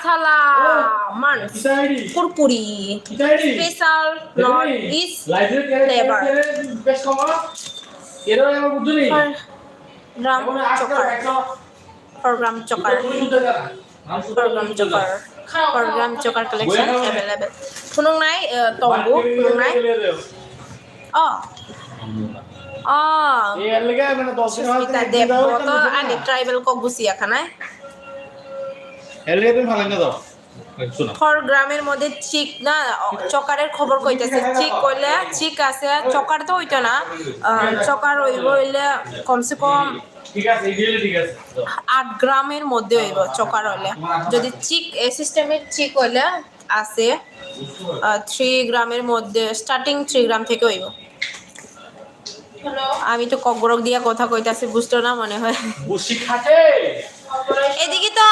Salamans Kurkuri Special Northeast Flavor Program Chokar collection available. Punung nai tonggu punung nai. Susmita Dev to ane tribal ko gusiya khanai. For গ্রামের মধ্যে চিক না চকারের খবর কইতাছে চিক কইলে চিক আছে চকার তো হইতো না চকার হইব হইলে কমসে কম ঠিক আছে 8 গ্রামের মধ্যে হইব চকার হইলে যদি চিক এই সিস্টেমের চিক হইলে আছে 3 গ্রামের মধ্যে স্টার্টিং 3 গ্রাম থেকে হইব আমি তো কগরক দিয়া কথা কইতাছি বুঝতো না মনে হয় বুঝি খাটে এদিকে তো